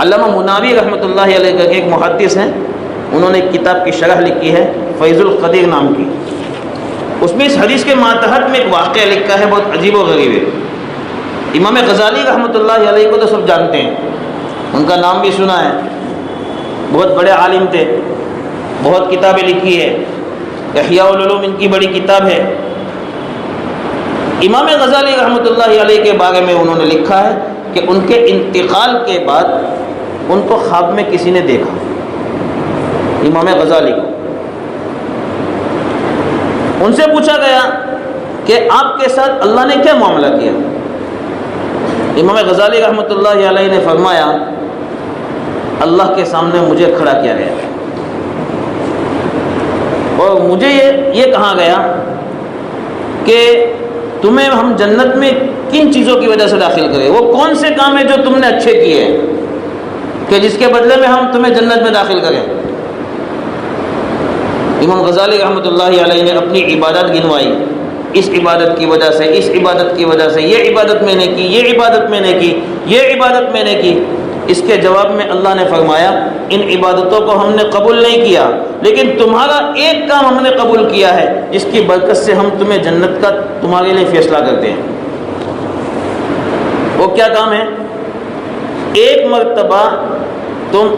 علامہ مناوی رحمۃ اللہ علیہ کا ایک محدث ہیں، انہوں نے ایک کتاب کی شرح لکھی ہے فیض القدیر نام کی، اس میں اس حدیث کے ماتحت میں ایک واقعہ لکھا ہے، بہت عجیب و غریب ہے۔ امام غزالی رحمۃ اللہ علیہ کو تو سب جانتے ہیں، ان کا نام بھی سنا ہے، بہت بڑے عالم تھے، بہت کتابیں لکھی ہے، احیاء العلوم ان کی بڑی کتاب ہے۔ امام غزالی رحمۃ اللہ علیہ کے بارے میں انہوں نے لکھا ہے کہ ان کے انتقال کے بعد ان کو خواب میں کسی نے دیکھا، امام غزالی کو۔ ان سے پوچھا گیا کہ آپ کے ساتھ اللہ نے کیا معاملہ کیا؟ امام غزالی رحمۃ اللہ علیہ نے فرمایا اللہ کے سامنے مجھے کھڑا کیا گیا اور مجھے یہ کہا گیا کہ تمہیں ہم جنت میں کن چیزوں کی وجہ سے داخل کریں، وہ کون سے کام ہیں جو تم نے اچھے کیے ہیں کہ جس کے بدلے میں ہم تمہیں جنت میں داخل کریں۔ امام غزالی رحمۃ اللہ علیہ نے اپنی عبادت گنوائی، اس عبادت کی وجہ سے، اس عبادت کی وجہ سے، یہ عبادت میں نے کی، یہ عبادت میں نے کی، یہ عبادت میں نے کی۔ اس کے جواب میں اللہ نے فرمایا ان عبادتوں کو ہم نے قبول نہیں کیا، لیکن تمہارا ایک کام ہم نے قبول کیا ہے جس کی برکت سے ہم تمہیں جنت کا تمہارے لیے فیصلہ کرتے ہیں۔ وہ کیا کام ہے؟ ایک مرتبہ تم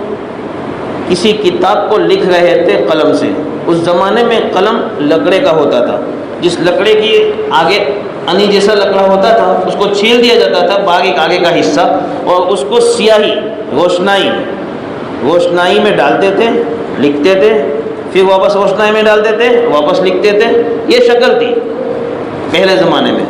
کسی کتاب کو لکھ رہے تھے قلم سے، اس زمانے میں قلم لکڑے کا ہوتا تھا، جس لکڑے کی آگے انی جیسا لکڑا ہوتا تھا اس کو چھیل دیا جاتا تھا باغ آگے کا حصہ، اور اس کو سیاہی روشنائی میں ڈالتے تھے، لکھتے تھے، پھر واپس روشنائی میں ڈالتے تھے، واپس لکھتے تھے۔ یہ شکل تھی پہلے زمانے میں،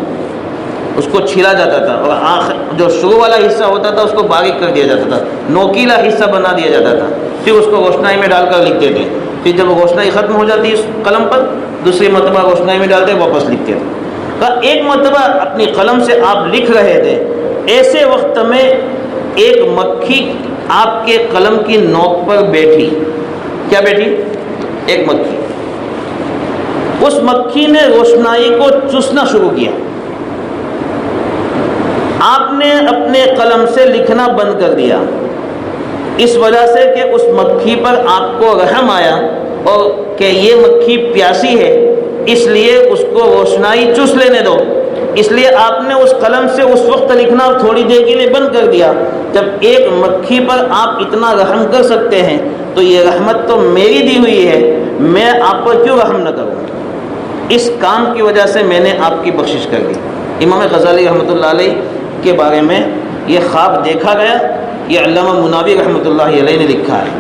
اس کو چھیلا جاتا تھا اور آخر جو شروع والا حصہ ہوتا تھا اس کو باریک کر دیا جاتا تھا، نوکیلا حصہ بنا دیا جاتا تھا، پھر اس کو روشنائی میں ڈال کر لکھتے تھے۔ پھر جب روشنائی ختم ہو جاتی اس قلم پر، دوسری مرتبہ روشنائی میں ڈالتے واپس لکھتے تھے۔ ایک مرتبہ اپنی قلم سے آپ لکھ رہے تھے، ایسے وقت میں ایک مکھی آپ کے قلم کی نوک پر بیٹھی۔ کیا بیٹھی؟ ایک مکھی۔ اس مکھی نے روشنائی کو چوسنا شروع کیا، آپ نے اپنے قلم سے لکھنا بند کر دیا، اس وجہ سے کہ اس مکھی پر آپ کو رحم آیا اور کہ یہ مکھی پیاسی ہے، اس لیے اس کو روشنائی چوس لینے دو، اس لیے آپ نے اس قلم سے اس وقت لکھنا تھوڑی دیر کے لیے بند کر دیا۔ جب ایک مکھی پر آپ اتنا رحم کر سکتے ہیں تو یہ رحمت تو میری دی ہوئی ہے، میں آپ پر کیوں رحم نہ کروں؟ اس کام کی وجہ سے میں نے آپ کی بخشش کر دی۔ امام غزالی رحمۃ اللہ علیہ کے بارے میں یہ خواب دیکھا گیا، یہ علامہ مناوی رحمۃ اللہ علیہ نے لکھا ہے۔